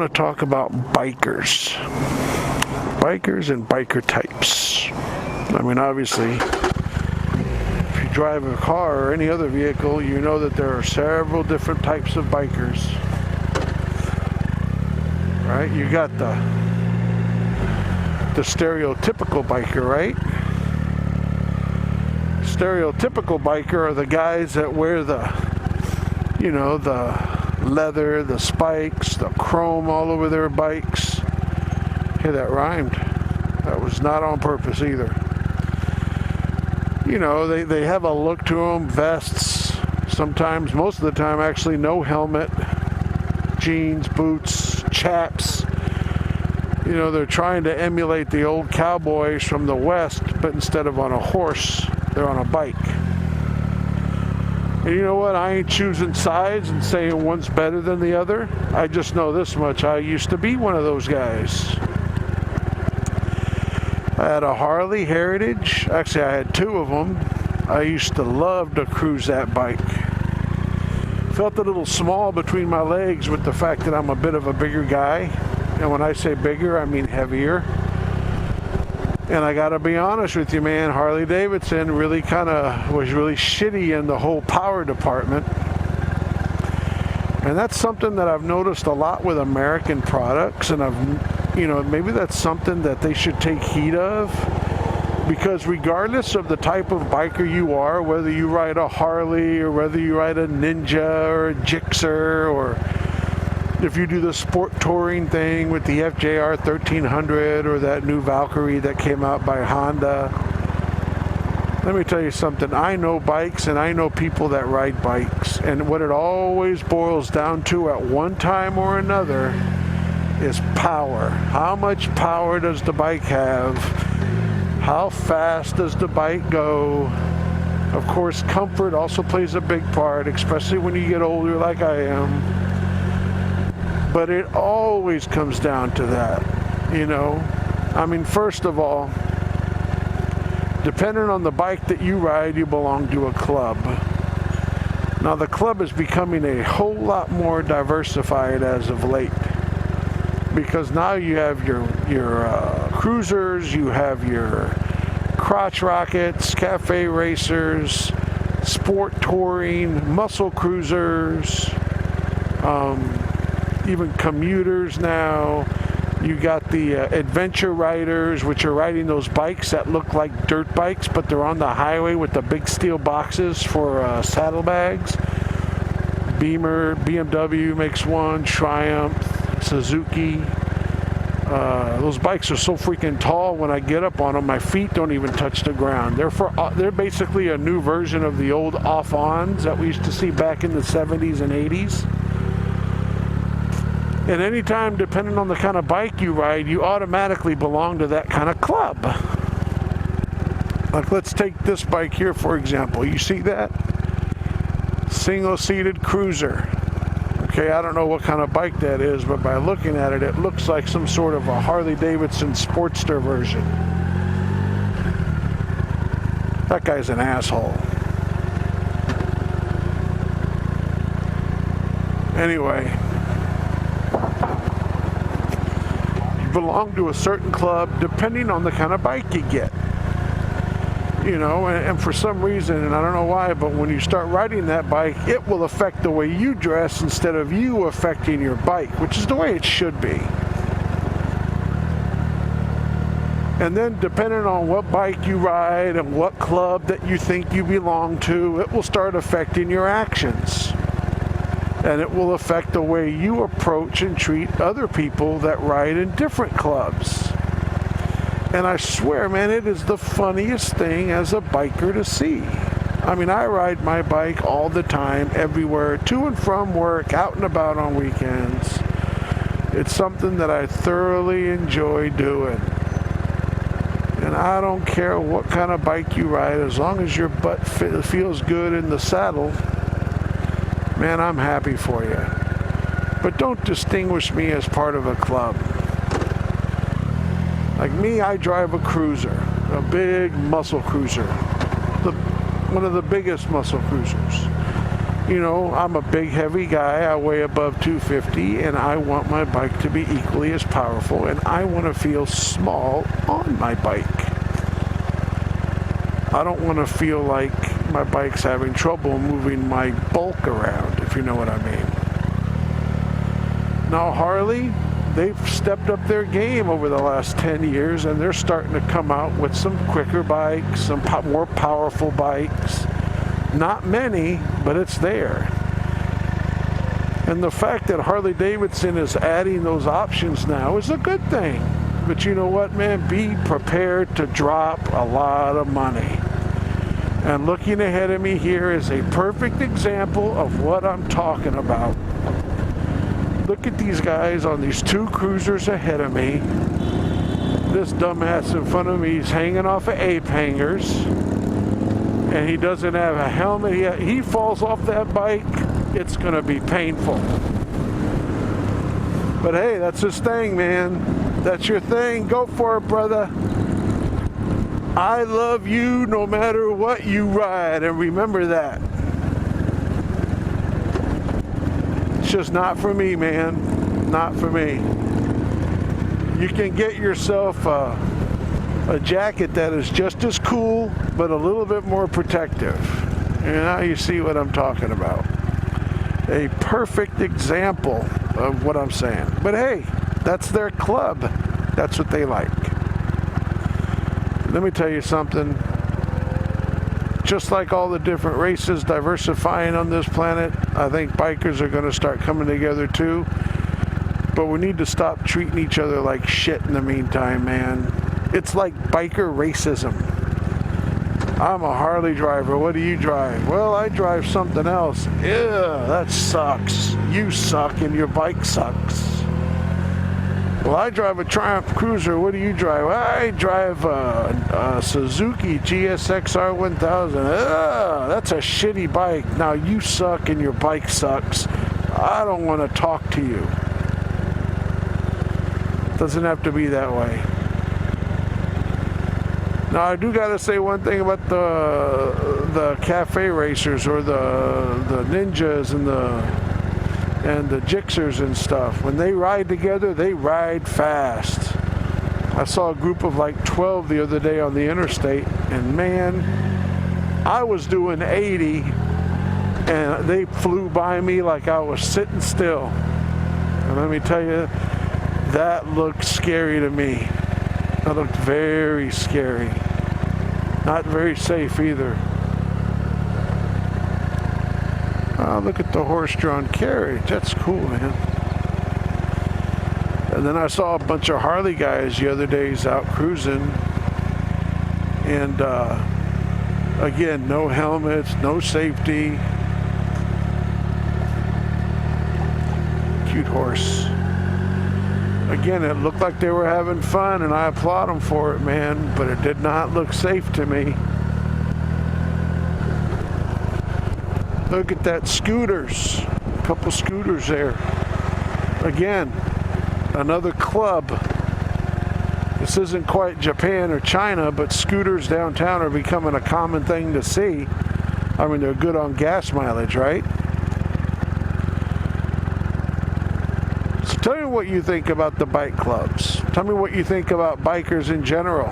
want to talk about bikers. Bikers and biker types. I mean, obviously, if you drive a car or any other vehicle, you know that there are several different types of bikers. Right? You got the stereotypical biker, right? Stereotypical biker are the guys that wear the leather, the spikes, the chrome all over their bikes. Hey, that rhymed. That was not on purpose either. You know, they have a look to them, vests, sometimes, most of the time, actually no helmet, jeans, boots, chaps. You know, they're trying to emulate the old cowboys from the West, but instead of on a horse, they're on a bike. And you know what? I ain't choosing sides and saying one's better than the other. I just know this much. I used to be one of those guys. I had a Harley Heritage. Actually, I had two of them. I used to love to cruise that bike. Felt a little small between my legs with the fact that I'm a bit of a bigger guy. And when I say bigger, I mean heavier. And I gotta be honest with you, man, Harley Davidson really was really shitty in the whole power department. And that's something that I've noticed a lot with American products, and maybe that's something that they should take heed of, because regardless of the type of biker you are, whether you ride a Harley or whether you ride a Ninja or a Gixxer, or if you do the sport touring thing with the FJR 1300 or that new Valkyrie that came out by Honda, let me tell you something. I know bikes and I know people that ride bikes, and what it always boils down to at one time or another is power. How much power does the bike have? How fast does the bike go? Of course, comfort also plays a big part, especially when you get older like I am. But it always comes down to that, you know. I mean, first of all, depending on the bike that you ride, you belong to a club. Now, the club is becoming a whole lot more diversified as of late, because now you have your cruisers, you have your crotch rockets, cafe racers, sport touring, muscle cruisers, even commuters now. You got the adventure riders, which are riding those bikes that look like dirt bikes, but they're on the highway with the big steel boxes for saddlebags. Beamer, BMW makes one, Triumph, Suzuki. Those bikes are so freaking tall, when I get up on them, my feet don't even touch the ground. They're basically a new version of the old off-ons that we used to see back in the 70s and 80s. And anytime, depending on the kind of bike you ride, you automatically belong to that kind of club. Like, let's take this bike here, for example. You see that? Single-seated cruiser. Okay, I don't know what kind of bike that is, but by looking at it, it looks like some sort of a Harley-Davidson Sportster version. That guy's an asshole. Anyway, belong to a certain club depending on the kind of bike you get, you know. And for some reason, and I don't know why, but when you start riding that bike, it will affect the way you dress instead of you affecting your bike, which is the way it should be. And then depending on what bike you ride and what club that you think you belong to, it will start affecting your actions. And it will affect the way you approach and treat other people that ride in different clubs. And I swear, man, it is the funniest thing as a biker to see. I mean, I ride my bike all the time, everywhere, to and from work, out and about on weekends. It's something that I thoroughly enjoy doing. And I don't care what kind of bike you ride, as long as your butt feels good in the saddle, man, I'm happy for you. But don't distinguish me as part of a club. Like me, I drive a cruiser, a big muscle cruiser, one of the biggest muscle cruisers. You know, I'm a big, heavy guy. I weigh above 250, and I want my bike to be equally as powerful, and I want to feel small on my bike. I don't want to feel like my bike's having trouble moving my bulk around, if you know what I mean. Now, Harley, they've stepped up their game over the last 10 years, and they're starting to come out with some quicker bikes, some more powerful bikes. Not many, but it's there. And the fact that Harley-Davidson is adding those options now is a good thing. But you know what, man? Be prepared to drop a lot of money. And looking ahead of me here is a perfect example of what I'm talking about. Look at these guys on these two cruisers ahead of me. This dumbass in front of me is hanging off of ape hangers. And he doesn't have a helmet yet. He falls off that bike, it's going to be painful. But hey, that's his thing, man. That's your thing. Go for it, brother. I love you no matter what you ride, and remember that. It's just not for me, man. Not for me. You can get yourself a jacket that is just as cool, but a little bit more protective. And now you see what I'm talking about. A perfect example of what I'm saying. But hey, that's their club. That's what they like. Let me tell you something. Just like all the different races diversifying on this planet, I think bikers are going to start coming together too. But we need to stop treating each other like shit in the meantime, man. It's like biker racism. I'm a Harley driver. What do you drive? Well, I drive something else. Ew, that sucks. You suck and your bike sucks. Well, I drive a Triumph Cruiser. What do you drive? I drive a Suzuki GSX-R 1000. That's a shitty bike. Now you suck and your bike sucks. I don't want to talk to you. Doesn't have to be that way. Now I do gotta say one thing about the cafe racers or the ninjas and the Gixxers and stuff. When they ride together, they ride fast. I saw a group of like 12 the other day on the interstate, and man, I was doing 80 and they flew by me like I was sitting still. And let me tell you, that looked scary to me. That looked very scary. Not very safe either. Oh, look at the horse-drawn carriage. That's cool, man. And then I saw a bunch of Harley guys the other days out cruising. And again, no helmets, no safety. Cute horse. Again, it looked like they were having fun, and I applaud them for it, man, but it did not look safe to me. Look at that, scooters. A couple scooters there. Again, another club. This isn't quite Japan or China, but scooters downtown are becoming a common thing to see. I mean, they're good on gas mileage, right? Tell me what you think about the bike clubs. Tell me what you think about bikers in general.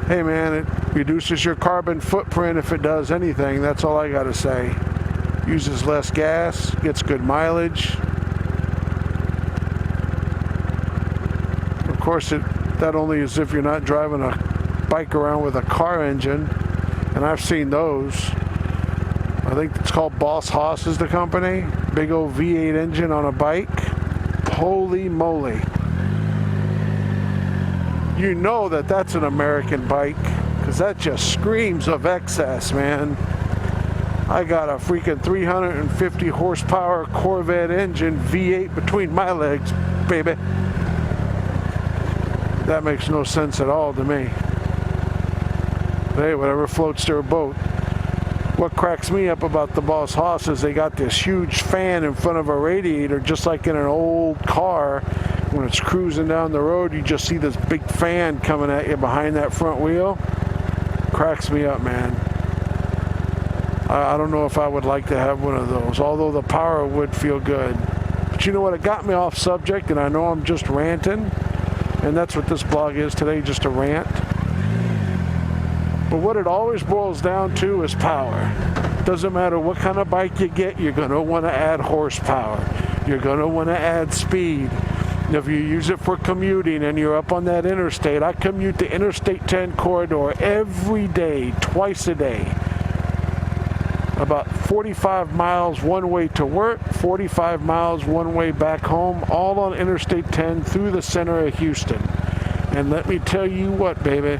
Hey man, it reduces your carbon footprint if it does anything. That's all I gotta say. Uses less gas, gets good mileage. Of course, that only is if you're not driving a bike around with a car engine. And I've seen those. I think it's called Boss Haas is the company. Big old V8 engine on a bike. Holy moly. You know that that's an American bike, because that just screams of excess, man. I got a freaking 350 horsepower Corvette engine V8 between my legs, baby. That makes no sense at all to me. But hey, whatever floats their boat. What cracks me up about the Boss Haas is they got this huge fan in front of a radiator, just like in an old car. When it's cruising down the road, you just see this big fan coming at you behind that front wheel. Cracks me up, man. I don't know if I would like to have one of those, although the power would feel good. But you know what? It got me off subject, and I know I'm just ranting, and that's what this blog is today, just a rant. But what it always boils down to is power. Doesn't matter what kind of bike you get, you're going to want to add horsepower. You're going to want to add speed. If you use it for commuting and you're up on that interstate, I commute the Interstate 10 corridor every day, twice a day. About 45 miles one way to work, 45 miles one way back home, all on Interstate 10 through the center of Houston. And let me tell you what, baby,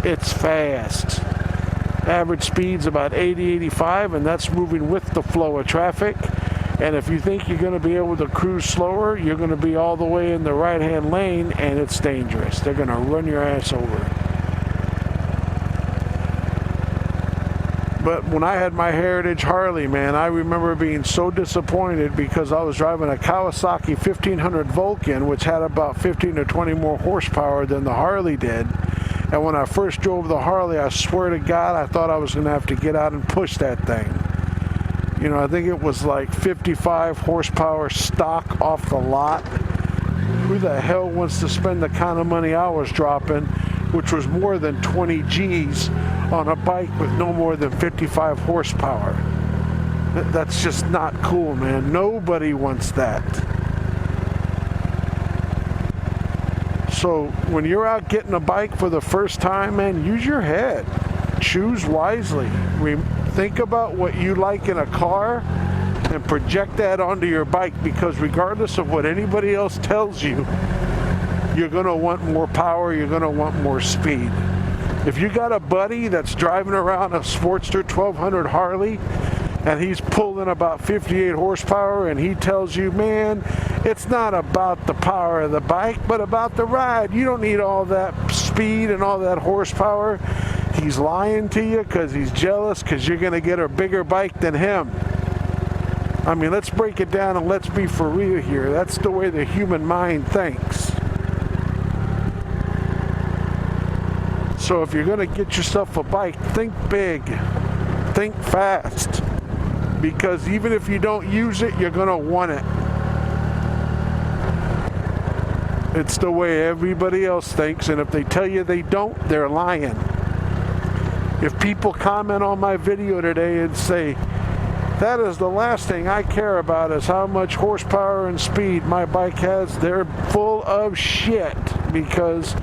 it's fast. Average speed's about 80, 85, and that's moving with the flow of traffic. And if you think you're going to be able to cruise slower, you're going to be all the way in the right-hand lane, and it's dangerous. They're going to run your ass over. But when I had my Heritage Harley, man, I remember being so disappointed because I was driving a Kawasaki 1500 Vulcan, which had about 15 or 20 more horsepower than the Harley did. And when I first drove the Harley, I swear to God, I thought I was going to have to get out and push that thing. You know, I think it was like 55 horsepower stock off the lot. Who the hell wants to spend the kind of money I was dropping, which was more than 20 G's, on a bike with no more than 55 horsepower? That's just not cool, man. Nobody wants that. So when you're out getting a bike for the first time, man, use your head. Choose wisely. Think about what you like in a car and project that onto your bike, because regardless of what anybody else tells you, you're going to want more power, you're going to want more speed. If you got a buddy that's driving around a Sportster 1200 Harley and he's pulling about 58 horsepower and he tells you, man, it's not about the power of the bike, but about the ride. You don't need all that speed and all that horsepower. He's lying to you because he's jealous because you're going to get a bigger bike than him. I mean, let's break it down and let's be for real here. That's the way the human mind thinks. So if you're going to get yourself a bike, think big, think fast, because even if you don't use it, you're going to want it. It's the way everybody else thinks, and if they tell you they don't, they're lying. If people comment on my video today and say, that is the last thing I care about is how much horsepower and speed my bike has, they're full of shit, because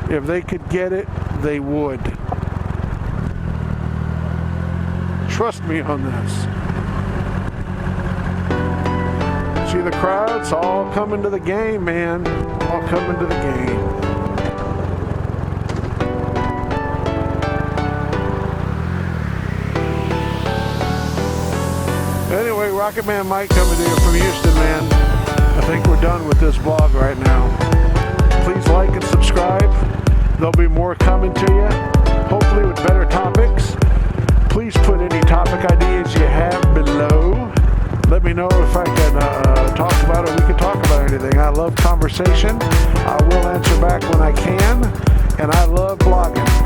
if they could get it, they would. Trust me on this. See the crowds all coming to the game, man. All coming to the game. Anyway, Rocket Man Mike coming to you from Houston, man. I think we're done with this blog right now. Please like and subscribe. There'll be more coming to you, hopefully with better topics. Please put any topic ideas you have below. Let me know if I can talk about it. We can talk about anything. I love conversation. I will answer back when I can, and I love blogging.